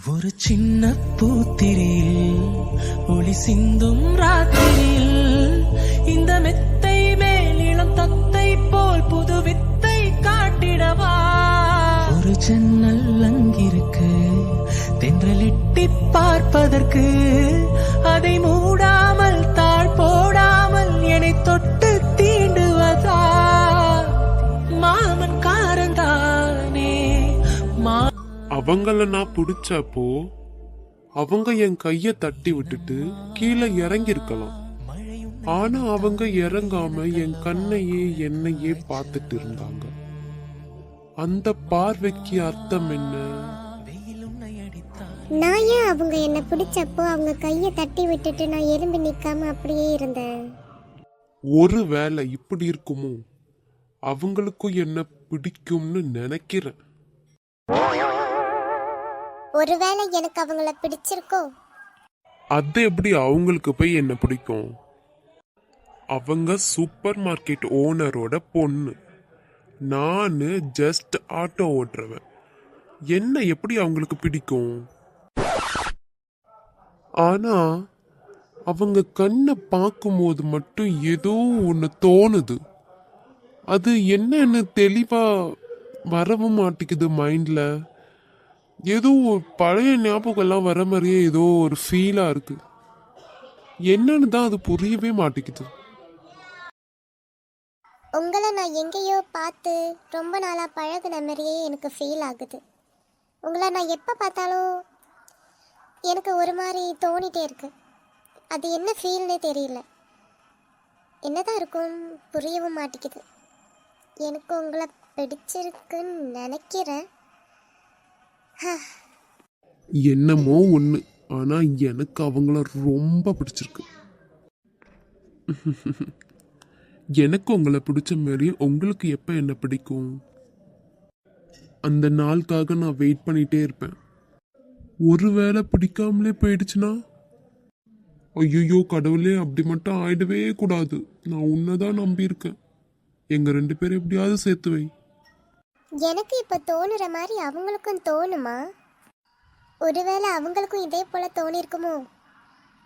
ஒரு சின்ன பூத்திரியில் ஒளி சிந்தும் ராத்திரியில் இந்த மெத்தை மேலிளம் தத்தை போல் புது வித்தை காட்டிடவா. ஒரு ஜன்னல் அங்கிருக்கு தென்றலிட்டி பார்ப்பதற்கு, அதை மூடாமல் தாழ் போடாமல் என்னை தொட்டு தீண்டுவதா. மாமன் காரந்தானே அவங்கள நான் பிடிச்சப்போ அவங்க என் கைய தட்டி விட்டுட்டு கீழே இறங்கி இருக்கலாம். ஆனா அவங்க இறங்காம என் கண்ணையே என்னையே பார்த்துட்டு இருந்தாங்க. அந்த பார்வைக்கு அர்த்தம் என்ன? நான் ஏன் அவங்க என்ன பிடிச்சப்போ அவங்க கைய தட்டி விட்டுட்டு நான் எறும்பி நிக்காம அப்படியே இருந்தேன்? ஒருவேளை இப்படி இருக்குமோ? அவங்களுக்கும் என்ன பிடிக்கும்னு நினைக்கிறேன். ஒருவேளை எனக்கு அவங்கள பிடிச்சிருக்கோ? அது எப்படி அவங்களுக்கு போய் என்ன பிடிக்கும்? அவங்க சூப்பர் மார்க்கெட் ஓனரோட பொண்ணு, நானு ஜஸ்ட் ஆட்டோ ஓட்டுறவன். என்ன எப்படி அவங்களுக்கு பிடிக்கும்? ஆனா அவங்க கண்ணை பார்க்கும்போது மட்டும் ஏதோ ஒன்று தோணுது. அது என்னன்னு தெளிவா வரவும் மாட்டேங்குது மைண்ட்ல. ஏதோ பழைய ஞாபகம் எல்லாம் வர மாதிரியே ஏதோ ஒரு ஃபீலா இருக்கு. என்னன்னு தான் அது புரியவே மாட்டேங்குது. உங்களை நான் எங்கேயோ பார்த்து ரொம்ப நாளா பழகுன மாதிரியே எனக்கு ஃபீல் ஆகுது. உங்களை நான் எப்போ பார்த்தாலும் எனக்கு ஒரு மாதிரி தோணிட்டே இருக்கு. அது என்ன ஃபீல்னே தெரியல. என்னதான் இருக்கும் புரியவும் மாட்டேங்குது. எனக்கு உங்களை பிடிச்சிருக்குன்னு நினைக்கிறேன். என்னமோ ஒண்ணு, ஆனா எனக்கு அவங்கள ரொம்ப பிடிச்சிருக்கு. எனக்கு உங்களை பிடிச்ச மாதிரி உங்களுக்கு எப்ப என்ன பிடிக்கும்? அந்த நாளுக்காக நான் வெயிட் பண்ணிட்டே இருப்பேன். ஒருவேளை பிடிக்காமலே போயிடுச்சுன்னா, ஐயோ கடவுளே, அப்படி மட்டும் ஆயிடவே கூடாது. நான் உன்னதான் நம்பியிருக்கேன். எங்க 2 பேரும் எப்படியாவது சேர்த்து வை. எனக்கு இப்போ தோணுற மாதிரி அவங்களுக்கும் தோணுமா? ஒருவேளை அவங்களுக்கும் இதே போல தோணிருக்குமோ?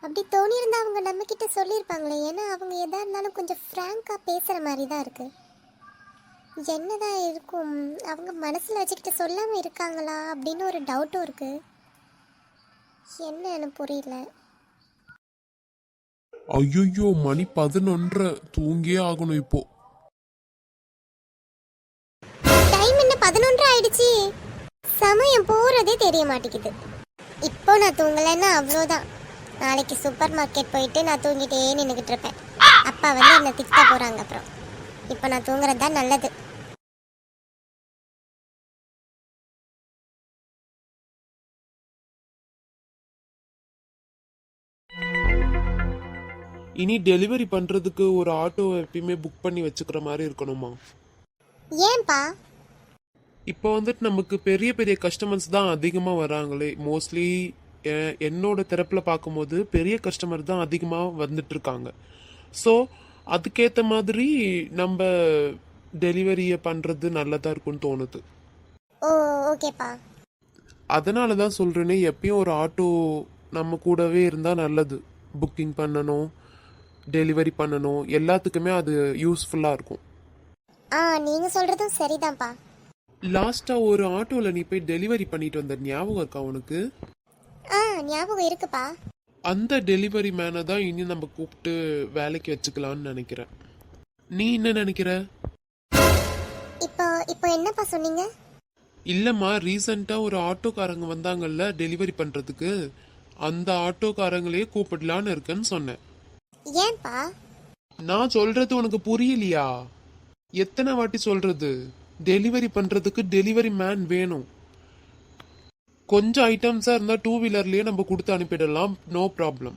அப்படி தோணியிருந்தா அவங்க நம்ம கிட்ட சொல்லியிருப்பாங்களே. ஏன்னா அவங்க எதா இருந்தாலும் கொஞ்சம் ஃப்ராங்காக பேசுகிற மாதிரி தான் இருக்கு. என்னதான் இருக்கும், அவங்க மனசில் வச்சுக்கிட்டு சொல்லாமல் இருக்காங்களா அப்படின்னு ஒரு டவுட்டும் இருக்கு. என்னன்னு புரியல. ஐயோ மணி 11, தூங்கியே ஆகணும் இப்போ. டைம் என்ன 11 ஆயிடுச்சு. சமயம் போறதே தெரிய மாட்டேங்குது. இப்போ நான் தூங்கலைன்னா அவ்வளோதான். நாளைக்கு சூப்பர் மார்க்கெட் போயிட்டு நான் தூங்கிட்டே நின்றுக்கிட்டு இருப்பேன். அப்பா வந்து என்னை திட்ட போறாங்க. அப்புறம் இப்போ நான் தூங்குறது தான் நல்லது. இனி டெலிவரி பண்றதுக்கு ஒரு ஆட்டோ எப்பயுமே புக் பண்ணி வச்சுக்கிற மாதிரி இருக்கணுமா? ஏன்பா? இப்போ வந்துட்டு நமக்கு பெரிய பெரிய கஸ்டமர்ஸ் தான் அதிகமாக வராங்களே. மோஸ்ட்லி என்னோட தரப்பில் பார்க்கும்போது பெரிய கஸ்டமர் தான் அதிகமாக வந்துட்டு இருக்காங்க. ஸோ அதுக்கேற்ற மாதிரி நம்ம டெலிவரியை பண்ணுறது நல்லதாக இருக்கும்னு தோணுது. ஓ ஓகேப்பா. அதனால தான் சொல்கிறேனே, எப்பயும் ஒரு ஆட்டோ நம்ம கூடவே இருந்தால் நல்லது. புக்கிங் பண்ணணும், டெலிவரி பண்ணணும், எல்லாத்துக்குமே அது யூஸ்ஃபுல்லாக இருக்கும். நீங்க சொல்றதும் சரிதான்ப்பா. லாஸ்டா ஒரு ஆட்டோல நீ போய் டெலிவரி பண்ணிட்டு வந்த ஞாபகம் இருக்கா உனக்கு? ஞாபகம் இருக்குப்பா. அந்த டெலிவரி மேனை தான் இனி நம்ம கூப்பிட்டு வேலைக்கு வச்சுக்கலாம்னு நினைக்கிறேன். நீ என்ன நினைக்கிற? இப்போ என்னப்பா சொன்னீங்க? இல்லம்மா, ரீசெண்டா ஒரு ஆட்டோக்காரங்க வந்தாங்கல்ல டெலிவரி பண்றதுக்கு, அந்த ஆட்டோக்காரங்களே கூப்பிடலான்னு இருக்கேன்னு சொன்னேன். ஏன்பா? நான் சொல்றது உனக்கு புரியலையா? எத்தனை வாட்டி சொல்றது? டெலிவரி பண்றதுக்கு டெலிவரி மேன் வேணும். கொஞ்சம் ஐட்டம்ஸா இருந்தா 2 வீலர்லயே நம்ம கொடுத்து அனுப்பிடலாம், நோ ப்ராப்ளம்.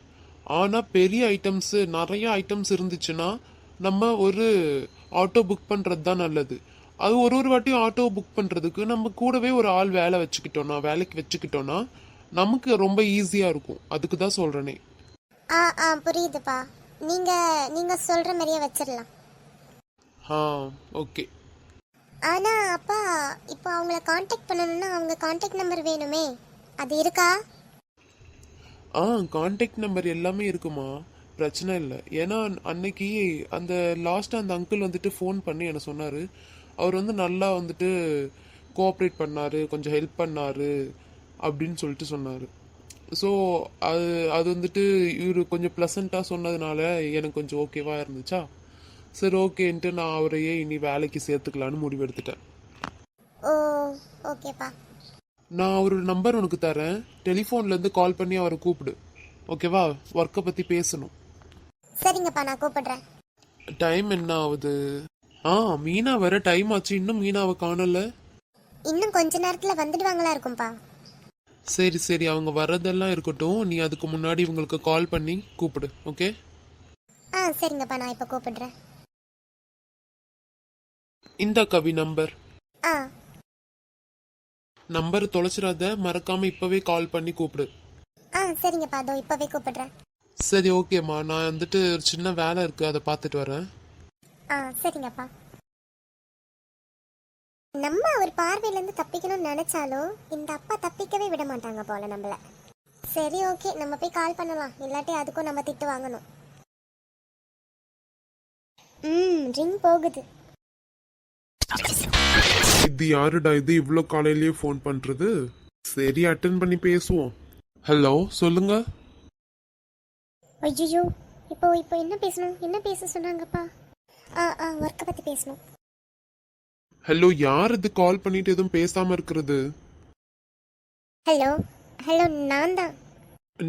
ஆனா பெரிய ஐட்டம்ஸ், நிறைய ஐட்டம்ஸ் இருந்துச்சுன்னா நம்ம ஒரு ஆட்டோ புக் பண்றது தான் நல்லது. அது ஒரு வாட்டியும் ஆட்டோ புக் பண்றதுக்கு நம்ம கூடவே ஒரு ஆள் வேலைக்கு வச்சுக்கிட்டோம்னா நமக்கு ரொம்ப ஈஸியா இருக்கும். அதுக்கு தான் சொல்றேனே. புரியுதுப்பா. நீங்க சொல்ற மாதிரியே வச்சிடலாம். ஓகே. ஆனா அப்பா, இப்போ அவங்கள காண்டாக்ட் பண்ணணும்னா அவங்க காண்டாக்ட் நம்பர் வேணுமே. அது இருக்கா? கான்டாக்ட் நம்பர் எல்லாமே இருக்குமா, பிரச்சனை இல்லை. ஏன்னா அன்னைக்கு அந்த லாஸ்ட்டாக அந்த அங்கிள் வந்துட்டு ஃபோன் பண்ணி என்ன சொன்னார். அவர் வந்து நல்லா வந்துட்டு கோஆப்ரேட் பண்ணார், கொஞ்சம் ஹெல்ப் பண்ணார் அப்படின்னு சொல்லிட்டு சொன்னார். ஸோ அது அது வந்துட்டு இவர் கொஞ்சம் ப்ளசண்ட்டாக சொன்னதுனால எனக்கு கொஞ்சம் ஓகேவாக இருந்துச்சா. சரி ஓகேன்ட்டு நான் அவரையே இனி வேலைக்கு சேர்த்துக்கலான்னு முடிவெடுத்துட்டேன். ஓ ஓகேப்பா. நான் அவரோட நம்பர் உனக்கு தரேன், டெலிஃபோன்லேருந்து கால் பண்ணி அவரை கூப்பிடு, ஓகேவா? ஒர்க்கை பற்றி பேசணும். சரிங்கப்பா, நான் கூப்பிடுறேன். டைம் என்ன ஆகுது? மீனா வர டைம் ஆச்சு, இன்னும் மீனாவை காணல. இன்னும் கொஞ்ச நேரத்தில் வந்துடுவாங்களா இருக்கும்பா. சரி சரி, அவங்க வர்றதெல்லாம் இருக்கட்டும், நீ அதுக்கு முன்னாடி இவங்களுக்கு கால் பண்ணி கூப்பிடு, ஓகே? சரிங்கப்பா, நான் இப்போ கூப்பிடுறேன். இந்த கவி நம்பர். ஆ நம்பர் தொலைச்சிடாத, மறக்காம இப்பவே கால் பண்ணி கூப்பிடு. சரிங்கப்பா, அதோ இப்போவே கூப்பிடுறேன். சரி ஓகேம்மா, நான் வந்துட்டு ஒரு சின்ன வேலை இருக்கு, அதை பார்த்துட்டு வரேன். சரிங்கப்பா. நம்ம அவர் பார்வையிலேருந்து தப்பிக்கணும்னு நினைச்சாலும் இந்த அப்பா தப்பிக்கவே விட மாட்டாங்க போல நம்மள. சரி ஓகே, நம்ம போய் கால் பண்ணலாம், இல்லாட்டி அதுக்கும் நம்ம திட்டு வாங்கணும். ரிங் போகுது. இது யாருடா இது இவ்வளோ காலையிலேயே ஃபோன் பண்றது? சரி அட்டன் பண்ணி பேசுவோம். ஹலோ, சொல்லுங்க. ஐயோ, இப்போ என்ன பேசணும்? என்ன பேச சொன்னாங்கப்பா? ஒர்க்கை பற்றி பேசணும். ஹலோ, யார் இது கால் பண்ணிட்டு எதுவும் பேசாம இருக்கிறது? ஹலோ ஹலோ, நான் தான்.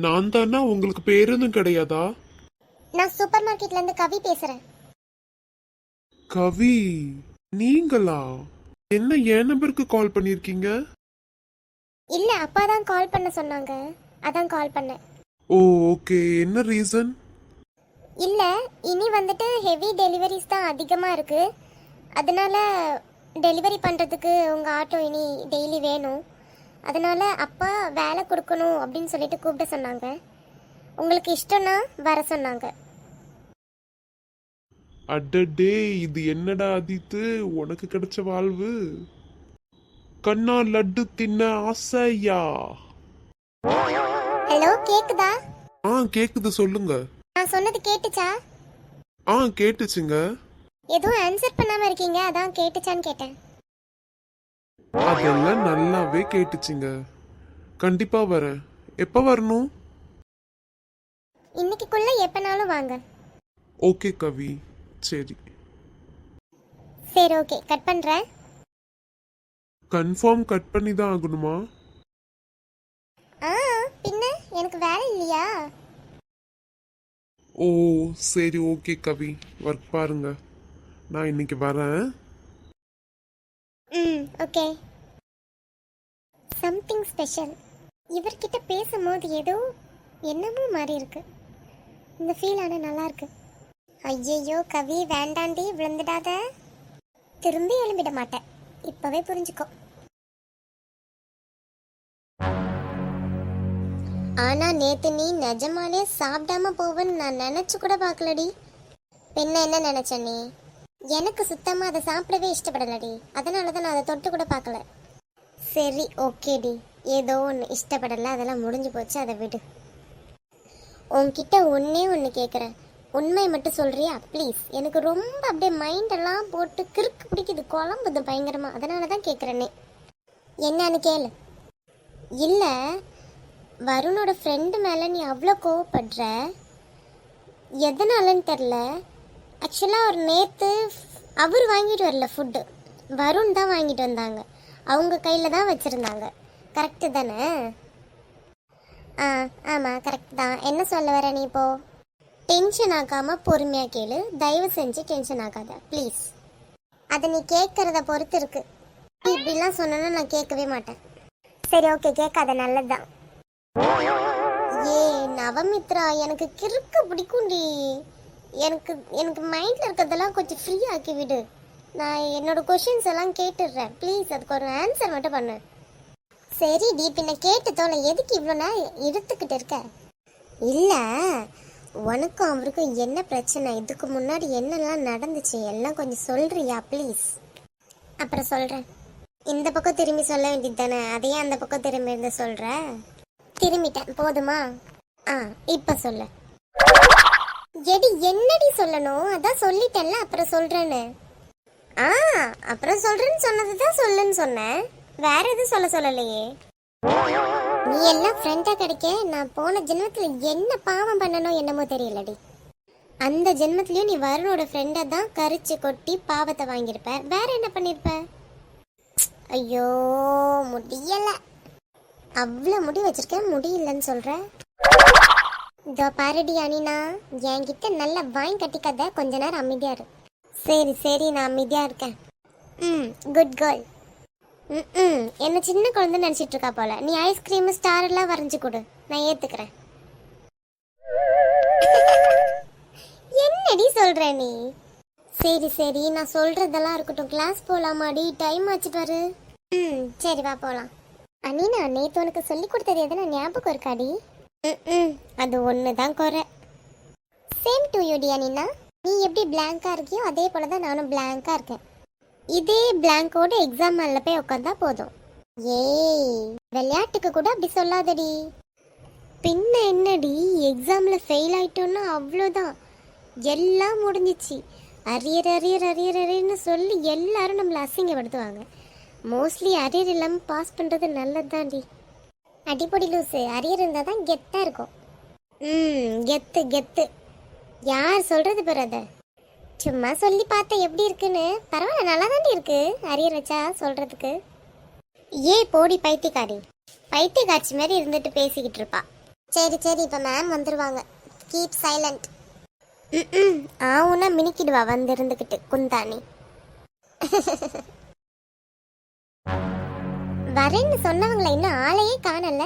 நான் தானா? உங்களுக்கு பேர் எதுவும் கிடையாதா? நான் சூப்பர் மார்க்கெட்லேருந்து கவி பேசுகிறேன். கவி, நீங்களா? என்ன என் நம்பருக்கு கால் பண்ணிருக்கீங்க? இல்லை, அப்பா தான் கால் பண்ண சொன்னாங்க, அதான் கால் பண்ணேன். ஓ ஓகே, என்ன ரீசன்? இல்லை, இனி வந்துட்டு ஹெவி டெலிவரிஸ் தான் அதிகமாக இருக்குது, அதனால டெலிவரி பண்ணுறதுக்கு உங்கள் ஆட்டோ இனி டெய்லி வேணும். அதனால அப்பா வேலை கொடுக்கணும் அப்படின்னு சொல்லிட்டு கூப்பிட சொன்னாங்க. உங்களுக்கு இஷ்டம்னா வர சொன்னாங்க. அடடே, இது என்னடா அதித்து, உனக்கு கிடைச்ச வாழ்வு. கண்ணா லட்டு தின்ன ஆசையா? ஹலோ, கேக்குதா? கேக்குது, சொல்லுங்க. நான் சொன்னது கேட்டுச்சா? கேட்டுச்சுங்க. எதுவும் ஆன்சர் பண்ணாம இருக்கீங்க, அதான் கேட்டுச்சான்னு கேட்டேன். அதெல்லாம் நல்லாவே கேட்டுச்சுங்க. கண்டிப்பா வரேன். எப்ப வரணும்? இன்னைக்குள்ள எப்பனாலும் வாங்க. ஓகே கவி, சரி. சரி ஓகே, கட் பண்றேன். கன்ஃபார்ம் கட் பண்ணி தான் ஆகணுமா? பின்ன எனக்கு வேலை இல்லையா? ஓ சரி ஓகே கவி, ஒர்க் பாருங்க. நான் இன்னைக்கு வரேன். ஓகே. Something special. இவர்கிட்ட பேசும்போது ஏதோ என்னமோ மாதிரி இருக்கு. இந்த ஃபீல் ஆனால் நல்லா இருக்கு. ஐயையோ கவி, வேண்டாண்டி, விழுந்துடாத. திரும்பி எழும்பிட மாட்டேன், இப்பவே புரிஞ்சுக்கோ. ஆனா நேத்து நீ நிஜமாலே சாப்பிடாம போவேன்னு நான் நினைச்சு கூட பார்க்கலடி. பெண்ண என்ன நினைச்ச நீ? எனக்கு சுத்தமா அதை சாப்பிடவே இஷ்டப்படலடி, அதனாலதான் நான் அதை தொட்டு கூட பார்க்கல. சரி ஓகேடி, ஏதோ ஒன்று இஷ்டப்படலை, அதெல்லாம் முடிஞ்சு போச்சு, அதை விடு. உன்கிட்ட ஒன்று கேட்குறேன், உண்மை மட்டும் சொல்றியா ப்ளீஸ்? எனக்கு ரொம்ப அப்படியே மைண்டெல்லாம் போட்டு கிறுக்கு பிடிக்குது, குழம்புது பயங்கரமாக, அதனால தான் கேட்குறேனே. என்னன்னு கேளு. இல்லை, வருணோட ஃப்ரெண்டு மேலே நீ அவ்வளோ கோவப்படுற, எதனாலன்னு தெரில. ஆக்சுவலாக அவர் நேற்று அவர் வாங்கிட்டு வரல ஃபுட்டு, வருண் தான் வாங்கிட்டு வந்தாங்க, அவங்க கையில் தான் வச்சுருந்தாங்க. கரெக்டு தானே? ஆமாம் கரெக்ட் தான். என்ன சொல்ல வர நீ? இப்போது டென்ஷன் ஆகாமல் பொறுமையாக கேளு, தயவு செஞ்சு டென்ஷன் ஆகாத ப்ளீஸ். அதை நீ கேட்குறத பொறுத்து இருக்கு. இப்படிலாம் சொன்னா நான் கேட்கவே மாட்டேன். சரி ஓகே, கேட்காத, நல்லது தான். ஏ நவமித்ரா, எனக்கு கிறுக்கு பிடிக்கும்டி. எனக்கு மைண்டில் இருக்கிறதெல்லாம் கொஞ்சம் ஃப்ரீ ஆக்கி விடு. நான் என்னோட கொஷின்ஸ் எல்லாம் கேட்டுடுறேன் ப்ளீஸ், அதுக்கு ஒரு ஆன்சர் மட்டும் பண்ணு. சரி டி, பின்ன கேட்டு தோலை, எதுக்கு இவ்வளோ நேரம் இழுத்துக்கிட்டு இருக்க? இல்லை, உனக்கும் அவருக்கும் என்ன பிரச்சனை, இதுக்கு முன்னாடி என்னெல்லாம் நடந்துச்சு எல்லாம் கொஞ்சம் சொல்கிறியா ப்ளீஸ்? அப்புறம் சொல்கிறேன். இந்த பக்கம் திரும்பி சொல்ல வேண்டியது தானே, அதையே அந்த பக்கம் திரும்பி இருந்து சொல்ற. திரும்பிட்டேன், போதுமா? இப்ப சொல்லு. எடி என்னடி சொல்லணும்? அதான் சொல்லிட்டேன்ல, அப்புறம் சொல்றேன்னு. அப்புறம் சொல்றேன்னு சொன்னதுதான் சொல்லுன்னு சொன்னேன், வேற எதுவும் சொல்லலையே. நீ எல்லாம் ஃப்ரெண்டா கிடைக்க நான் போன ஜென்மத்துல என்ன பாவம் பண்ணணும் என்னமோ தெரியலடி. அந்த ஜென்மத்திலயும் நீ வருணோட ஃப்ரெண்டை தான் கரிச்சு கொட்டி பாவத்தை வாங்கியிருப்ப, வேற என்ன பண்ணிருப்ப? ஐயோ முடியல, அவ்வளவு முடி வச்சிருக்கேன், முடியலன்னு சொல்ற. இதோ பாரடி அனினா, என்கிட்ட நல்லா வாங்கி கட்டிக்காத, கொஞ்ச நேரம் அமைதியா இரு. சரி நான் அமைதியா இருக்கேன். Good girl. என்ன சின்ன குழந்தை நினைச்சிட்டு இருக்கா போல. நீ ஐஸ்கிரீம் ஸ்டார் எல்லாம் வரைஞ்சு கொடு, நான் ஏத்துக்கிறேன். என்னடி சொல்ற நீ? சரி நான் சொல்றதெல்லாம் இருக்கட்டும், கிளாஸ் போலாமாடி? டைம் ஆச்சு பாரு. சரி வா போலாம். அனினா, நேத்து உனக்கு சொல்லி கொடுத்தது எதுனா ஞாபகம் இருக்காடி? அது ஒண்ணுதான் குறை. சேம் டு யூ டி அனினா. நீ எப்படி பிளாங்கா இருக்கியோ அதே போலதான் நானும் பிளாங்கா இருக்கேன். இதே பிளாங்கோட எக்ஸாம் ஹால்ல போய் உட்காந்தா போதும். ஏய், விளையாட்டுக்கு கூட அப்படி சொல்லாதடி. பின்ன என்னடி, எக்ஸாம்ல ஃபெயில் ஆயிட்டோம்னா அவ்வளோதான், எல்லாம் முடிஞ்சிச்சு. அரியர்னு சொல்லி எல்லாரும் நம்மளை அசிங்கப்படுத்துவாங்க. மோஸ்ட்லி அரியர் இல்லாமல் பாஸ் பண்ணுறது நல்லது தான்டி. அடிப்பொடி லூஸு, அரியர் இருந்தால் தான் கெத்தாக இருக்கும். கெத்து யார் சொல்கிறது பிறத? சும்மா சொல்லி பார்த்தா எப்படி இருக்குன்னு. பரவாயில்ல, நல்லா தாண்டி இருக்கு அரியர் வச்சா சொல்கிறதுக்கு. போடி பைத்தியக்காரி, பைத்தியக்காட்சி மாதிரி இருந்துட்டு பேசிக்கிட்டு இருப்பா. சரி இப்போ மேம் வந்துருவாங்க, கீப் சைலண்ட். ஆவுன்னா மினிக்கிடுவா வந்து இருந்துக்கிட்டு குந்தாணி. வரேன்னு சொன்னவங்களை இன்னும் ஆளையே காணல.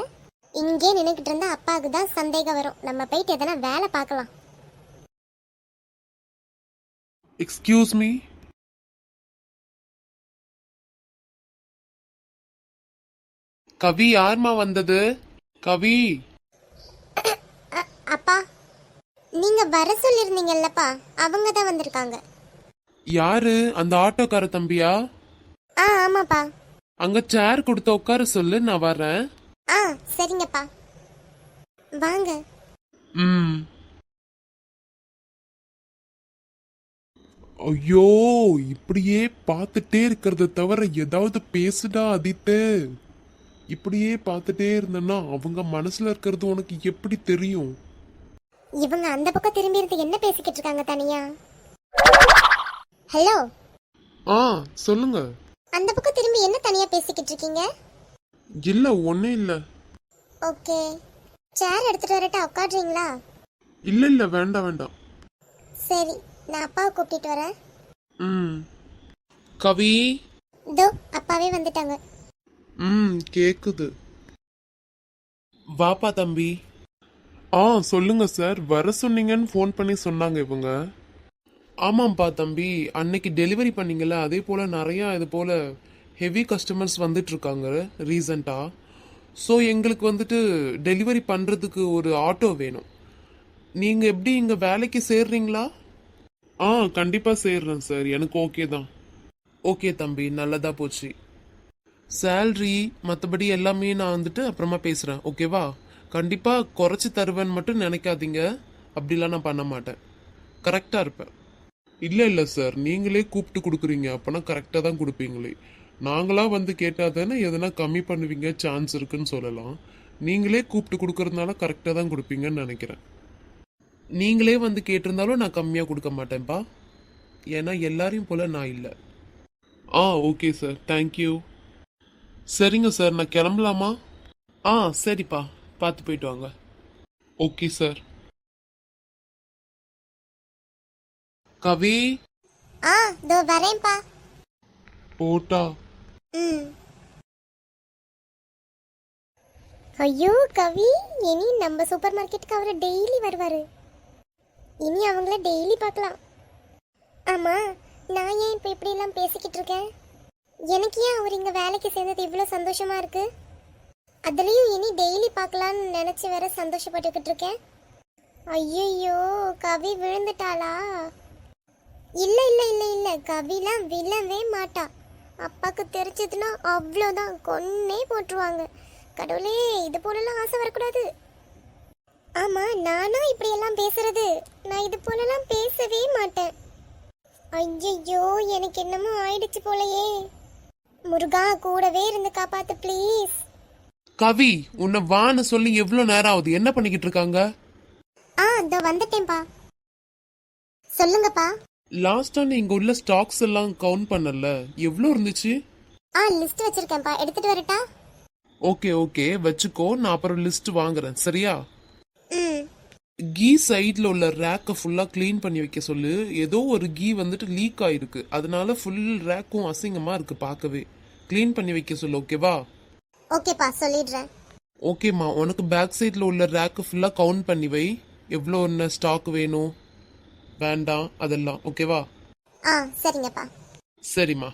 இங்கே நினைக்கிட்டு இருந்தா அப்பாவுக்கு தான் சந்தேகம் வரும். நம்ம போயிட்டு எதனா வேலை பார்க்கலாம். Excuse me. கவி, யார்மா வந்தது? கவி. அப்பா, நீங்க வர சொல்லிருந்தீங்கல்லப்பா, அவங்க தான் வந்திருக்காங்க. யாரு? அந்த ஆட்டோக்கார தம்பியா? ஆமாப்பா. அங்க சேர் கொடுத்து உட்கார சொல்லு, நான் வரேன். சரிங்கப்பா, வாங்க. ஐயோ, இப்படியே பார்த்துட்டே இருக்கிறத தவிர ஏதாவது பேசுடா அதித்து. இப்படியே பார்த்துட்டே இருந்தேன்னா அவங்க மனசுல இருக்கிறது உனக்கு எப்படி தெரியும்? இவங்க அந்த பக்கம் திரும்பி இருந்து என்ன பேசிக்கிட்டு இருக்காங்க தனியா? ஹலோ. சொல்லுங்க. அந்த பக்கம் திரும்பி என்ன தனியா பேசிக்கிட்டு இருக்கீங்க? இல்ல, ஒண்ணும் இல்ல. ஓகே, சேர் எடுத்துட்டு வரட்டா, உட்காருறீங்களா? இல்ல வேண்டாம். சரி, நான் அப்பாவை கூப்பிட்டு வரேன். கவி. இதோ அப்பாவே வந்துட்டாங்க. கேக்குது. வாப்பா தம்பி. சொல்லுங்க சார், வர சொன்னீங்கன்னு ஃபோன் பண்ணி சொன்னாங்க இவங்க. ஆமாம்ப்பா தம்பி, அன்னைக்கு டெலிவரி பண்ணீங்கல்ல, அதே போல் நிறையா இது போல் ஹெவி கஸ்டமர்ஸ் வந்துட்டு இருக்காங்க ரீசண்டாக. ஸோ எங்களுக்கு வந்துட்டு டெலிவரி பண்ணுறதுக்கு ஒரு ஆட்டோ வேணும். நீங்கள் எப்படி இங்கே வேலைக்கு சேர்றீங்களா? கண்டிப்பாக சேர்றேன் சார், எனக்கு ஓகே தான். ஓகே தம்பி, நல்லதாக போச்சு. சேல்ரி மற்றபடி எல்லாமே நான் வந்துட்டு அப்புறமா பேசுகிறேன், ஓகேவா? கண்டிப்பாக குறைச்சி தருவேன்னு மட்டும் நினைக்காதீங்க, அப்படிலாம் நான் பண்ண மாட்டேன், கரெக்டாக இருப்பேன். இல்லை சார், நீங்களே கூப்பிட்டு கொடுக்குறீங்க, அப்போனா கரெக்டாக தான் கொடுப்பீங்களே. நாங்களாக வந்து கேட்டால் தானே எதனா கம்மி பண்ணுவீங்க, சான்ஸ் இருக்குன்னு சொல்லலாம். நீங்களே கூப்பிட்டு கொடுக்கறதுனால கரெக்டாக தான் கொடுப்பீங்கன்னு நினைக்கிறேன். நீங்களே வந்து கேட்டிருந்தாலும் நான் கம்மியாக கொடுக்க மாட்டேன்ப்பா, ஏன்னா எல்லாரையும் போல் நான் இல்லை. Okay sir, thank you. சரிங்க சார், நான் கிளம்பலாமா? சரிப்பா, பார்த்து போயிட்டு வாங்க. Okay sir. கவி. இதோ வரேன்ப்பா. போட்டா. ஐயோ கவி, இனி நம்ம சூப்பர் மார்க்கெட்டுக்கு அவரை டெய்லி வருவாரு. இனி அவங்கள டெய்லி பார்க்கலாம். ஆமா, நான் ஏன் இப்போ இப்படி எல்லாம் பேசிக்கிட்டு இருக்கேன்? எனக்கு ஏன் அவர் இங்க வேலைக்கு சேர்ந்தது இவ்வளோ சந்தோஷமா இருக்கு? அதுலயும் இனி டெய்லி பார்க்கலான்னு நினைச்சு வேற சந்தோஷப்பட்டுக்கிட்டு இருக்கேன். ஐயோ, கவி விழுந்துட்டாளா? இல்ல இல்ல இல்ல இல்ல, கவிலாம் விழவே மாட்டா. அப்பாக்கு தெரிஞ்சதுன்னா அவ்வளோதான், கொன்னே போட்டுருவாங்க. கடவுளே, இது போலலாம் ஆசை வரக்கூடாது. ஆமா, நானா இப்படி எல்லாம் பேசுறது? நான் இது போலலாம் பேசவே மாட்டேன். ஐயோ, எனக்கு என்னமோ ஆயிடுச்சு போலயே. முருகா, கூடவே இருந்து காப்பாத்து ப்ளீஸ். கவி, உன்னை வான்னு சொல்லி எவ்வளவு நேரம் ஆகுது? என்ன பண்ணிக்கிட்டு இருக்காங்க? இதோ வந்துட்டேன்ப்பா. சொல்லுங்கப்பா. லாஸ்டா நீ இங்க உள்ள ஸ்டாக்ஸ் எல்லாம் கவுண்ட் பண்ணல, எவ்வளவு இருந்துச்சு? லிஸ்ட் வச்சிருக்கேன்ப்பா, எடுத்துட்டு வரட்டா? ஓகே ஓகே, வச்சுக்கோ. நான் அப்புறம் லிஸ்ட் வாங்குறேன், சரியா? ம். கீ சைடுல உள்ள ரேக்க ஃபுல்லா க்ளீன் பண்ணி வைக்க சொல்லு. ஏதோ ஒரு கீ வந்துட்டு லீக் ஆயிருக்கு, அதனால ஃபுல் ரேக்கும் அசிங்கமா இருக்கு பார்க்கவே. க்ளீன் பண்ணி வைக்க சொல்லு, ஓகேவா? ஓகேப்பா, சொல்லிடுறேன். ஓகேம்மா, உனக்கு பேக் சைடில் உள்ள ரேக்கு ஃபுல்லாக கவுண்ட் பண்ணி வை. எவ்வளோ என்ன ஸ்டாக் வேணும் வேண்டாம் அதெல்லாம், ஓகேவா? சரிங்கப்பா. சரிம்மா.